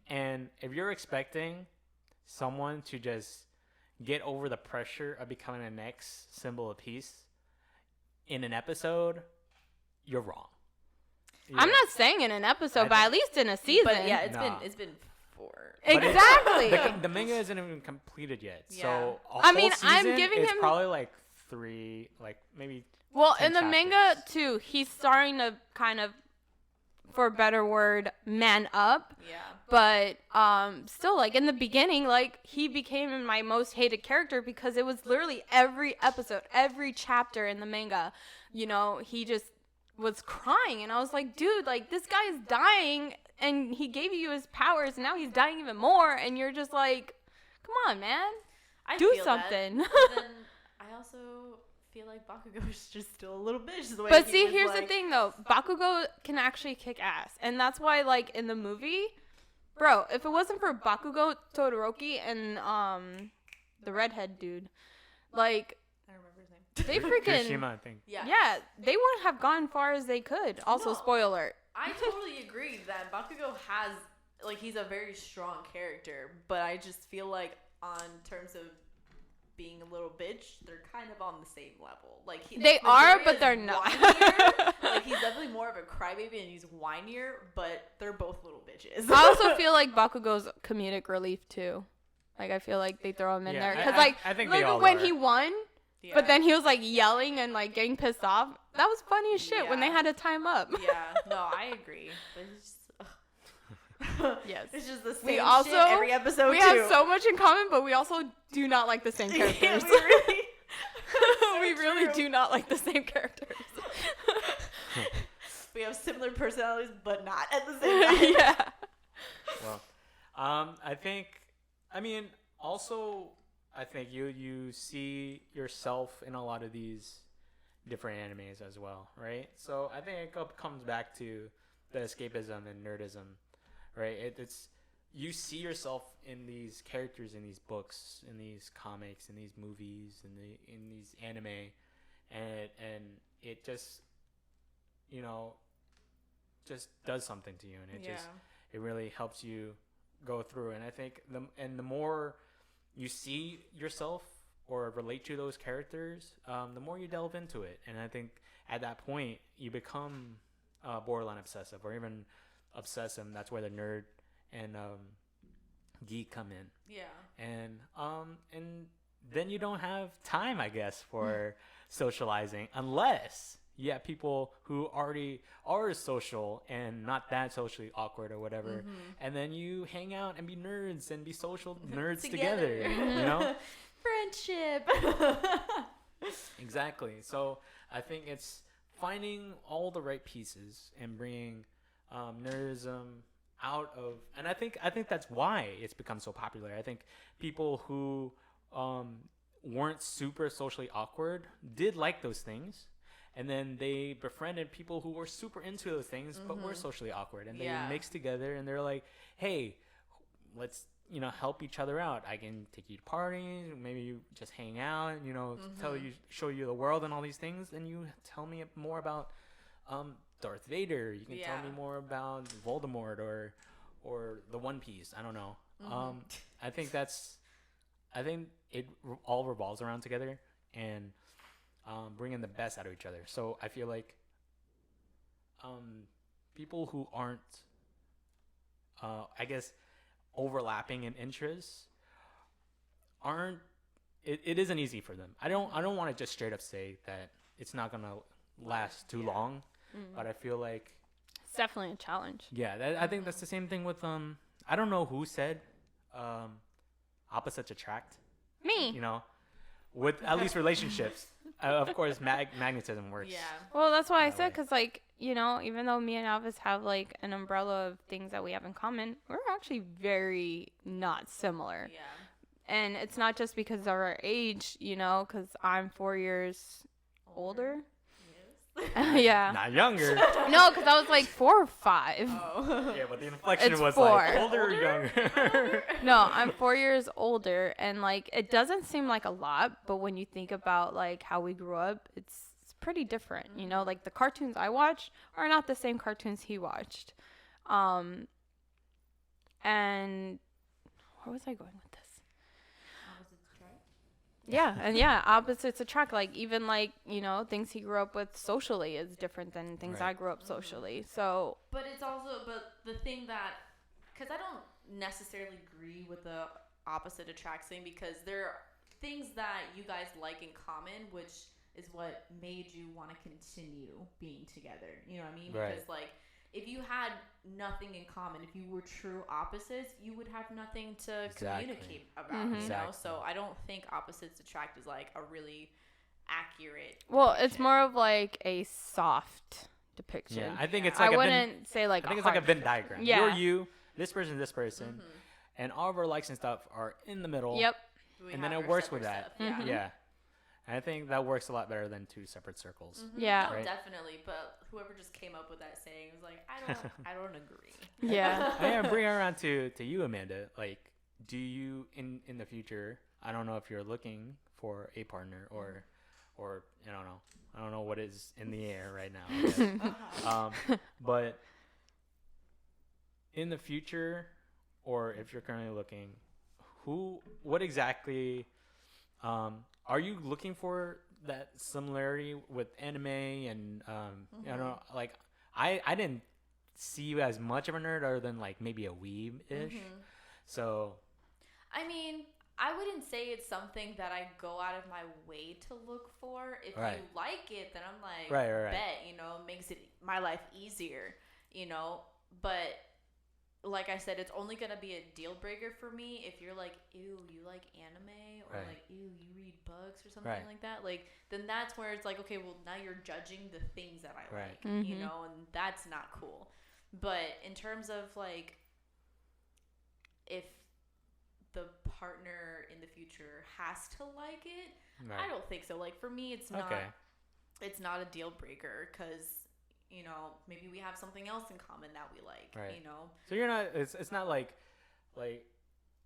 and if you're expecting someone to just get over the pressure of becoming the next symbol of peace in an episode, you're wrong. I'm not saying in an episode, but at least in a season. But yeah, it's been 4. Exactly. The manga isn't even completed yet, Yeah. so I mean, I'm season, giving it's him probably like 3, like maybe. Well, 10 in the chapters. manga too, he's starting to kind of, for a better word, man up. Yeah. But still, like in the beginning, like he became my most hated character because it was literally every episode, every chapter in the manga, you know, he just was crying, and I was like, dude, like this guy is dying, and he gave you his powers, and now he's dying even more, and you're just like, come on, man, do feel something. That. But then I also feel like Bakugo is just still a little bitch. The way But he see, was here's like, the thing though, Bakugo can actually kick ass, and that's why, like in the movie, bro, if it wasn't for Bakugo, Todoroki, and the redhead dude, like I don't remember his name. they freaking Kirishima, I think. yeah, they wouldn't have gone far as they could. Also, No. spoiler alert. I totally agree that Bakugo has, like, he's a very strong character, but I just feel like on terms of being a little bitch, they're kind of on the same level. Like They are, Midoriya but is they're not. whinier. Like, he's definitely more of a crybaby and he's whinier, but they're both little bitches. I also feel like Bakugo's comedic relief too. Like I feel like they throw him in Yeah, there because I- like I think look they all at when are. he won. Yeah. But then he was like yelling and like getting pissed off. That was funny as shit when they Yeah. had to time up. Yeah, no, I agree. But it's just, Yes. it's just the same We also shit every episode we too. have so much in common, but we also do not like the same characters. Yeah, we really, we so really true. do not like the same characters. We have similar personalities, but not at the same time. Yeah. Well, I think, I mean, also, I think you see yourself in a lot of these different animes as well, right? So I think it comes back to the escapism and nerdism, right? It's you see yourself in these characters, in these books, in these comics, in these movies, in these anime, and it just, you know, just does something to you, and it really helps you go through. And I think the more you see yourself or relate to those characters, the more you delve into it. And I think at that point you become borderline obsessive, or even obsessive. That's where the nerd and geek come in. Yeah. And then you don't have time, I guess, for socializing unless you have people who already are social and not that socially awkward or whatever, and then you hang out and be nerds and be social nerds together, you know? Friendship. Exactly. So I think it's finding all the right pieces and bringing nerdism out of, and I think that's why it's become so popular. I think people who weren't super socially awkward did like those things, and then they befriended people who were super into those things but were socially awkward, and they mixed together, and they're like, hey, let's help each other out. I can take you to parties, maybe you just hang out, show you the world and all these things, and you tell me more about Darth Vader. You can tell me more about Voldemort or the One Piece. I don't know. I think it all revolves around together and bringing the best out of each other. So I feel like people who aren't, I guess, overlapping in interests aren't. It isn't easy for them. I don't want to just straight up say that it's not gonna last too long, but I feel like It's definitely a challenge. yeah. I think that's the same thing with I don't know who said opposites attract. Me. With at least relationships. Of course, magnetism works. Yeah. Well, that's why I That said, way. because, like, even though me and Alvis have, like, an umbrella of things that we have in common, we're actually very not similar. Yeah. And it's not just because of our age, because I'm 4 years older. Yes. Yeah. Not younger. No, because I was, like, 4 or 5. Oh. Yeah, but the inflection It's was 4. like older or younger. No, I'm 4 years older, and, like, it doesn't seem like a lot, but when you think about, like, how we grew up, it's pretty different, like the cartoons I watched are not the same cartoons he watched. And where was I going with this? Opposites attract. Like, even, like, things he grew up with socially is different than things Right. I grew up socially. So But it's also, the thing that, because I don't necessarily agree with the opposite attracts thing, because there are things that you guys like in common, which is what made you want to continue being together. You know what I mean? Right. Because, like, if you had nothing in common, if you were true opposites, you would have nothing to Exactly. communicate about, Mhm. Exactly. So I don't think opposites attract is, like, a really accurate well, it's depiction. more of like a soft depiction. Yeah, I think it's I like wouldn't say like I think a it's like a hard Venn diagram. Yeah. You're you, this person, and all of our likes and stuff are in the middle. Yep. We and then have it our works with separate that. stuff, Mhm. Yeah. And I think that works a lot better than two separate circles. Yeah. No, Right. definitely. But whoever just came up with that saying was like, I don't agree. Yeah. I am bring it around to you, Amanda. Like, do you in the future? I don't know if you're looking for a partner or I don't know. I don't know what is in the air right now. I guess. But in the future, or if you're currently looking, what exactly are you looking for? That similarity with anime and I don't know, like I didn't see you as much of a nerd other than like maybe a weeb-ish. So I mean, I wouldn't say it's something that I go out of my way to look for. If Right. you like it, then I'm like, Right. bet, it makes it my life easier, But like I said, it's only gonna be a deal breaker for me if you're like, ew, you like anime, or Right. like, ew, you read books or something Right. like that. Like, then that's where it's like, okay, well, now you're judging the things that I Right. like, Mhm. and that's not cool. But in terms of like, if the partner in the future has to like it, right. I don't think so. Like, for me, it's not. Okay. It's not a deal breaker because maybe we have something else in common that we like. Right. So you're not. It's not like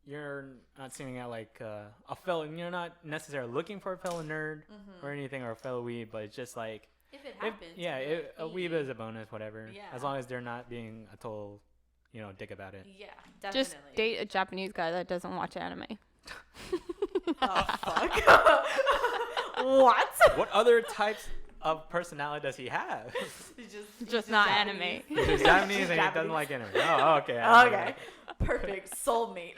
you're not seeing out like a fellow. You're not necessarily looking for a fellow nerd or anything or a fellow weeb, but it's just like If it happens. a weeb is a bonus, whatever. Yeah. As long as they're not being a total, dick about it. Yeah, definitely. Just date a Japanese guy that doesn't watch anime. Oh, fuck. What? What other types of personality does he have? Just not anime. He's just Japanese and he doesn't like anime. Oh, okay. Okay. Perfect. Soulmate.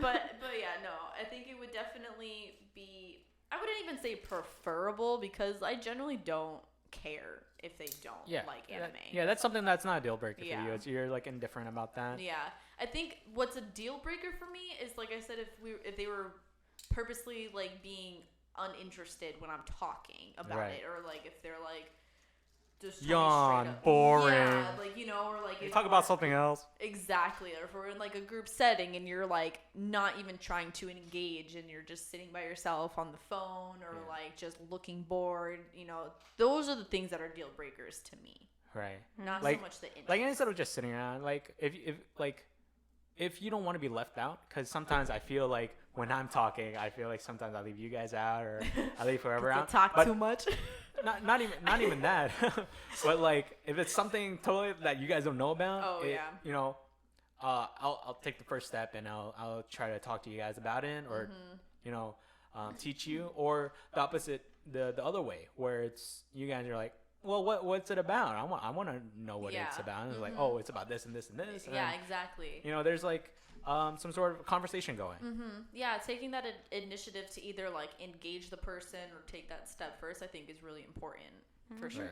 but yeah, no. I think it would definitely be. I wouldn't even say preferable because I generally don't care if they don't like anime. That's something that's not a deal breaker for Yeah. you. You're like indifferent about that. Yeah, I think what's a deal breaker for me is like I said, if they were purposely like being uninterested when I'm talking about Right. it, or like if they're like just Yawn, straight up, boring. yeah, like or like You if talk about something else. exactly, or if we're in like a group setting and you're like not even trying to engage and you're just sitting by yourself on the phone or like just looking bored, those are the things that are deal breakers to me. Right. Not Like- so much the interest. Like instead of just sitting around, like if you don't want to be left out, because sometimes I feel like when I'm talking, I feel like sometimes I leave you guys out or I leave whoever out. talk But too much. not even that. But like if it's something totally that you guys don't know about, I'll take the first step and I'll try to talk to you guys about it or teach you, or the opposite, the other way where it's you guys are like, well, what's it about? I want to know what it's about. And it's like, oh, it's about this and this and this. And Yeah, then, exactly. there's like some sort of conversation going. Yeah, taking that initiative to either like engage the person or take that step first, I think is really important for sure.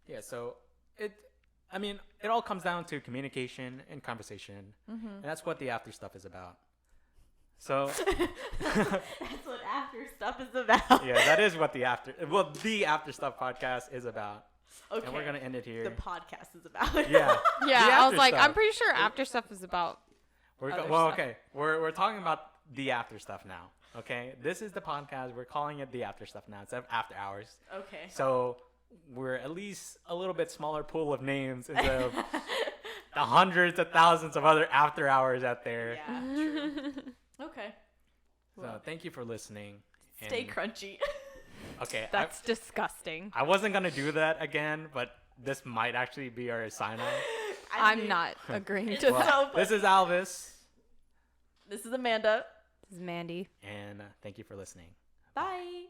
Yeah, so it all comes down to communication and conversation, and that's what the after stuff is about. So That's what AfterStuff is about. yeah, that is what the after stuff podcast is about. Okay. And we're gonna end it here. The podcast is about. Yeah. Yeah, The I was after like, stuff. I'm pretty sure after stuff is about. Other Well, stuff. okay. We're talking about the after stuff now. Okay, this is the podcast. We're calling it the after stuff now instead of after hours. Okay. So we're at least a little bit smaller pool of names instead of the hundreds of thousands of other after hours out there. Yeah, true. Okay. So thank you for listening. Stay And- crunchy. Okay, That's disgusting. I wasn't gonna do that again, but this might actually be our sign off. I'm not agreeing It's to so that. funny. This is Alvis, This is Amanda. This is Mandy. and thank you for listening. Bye.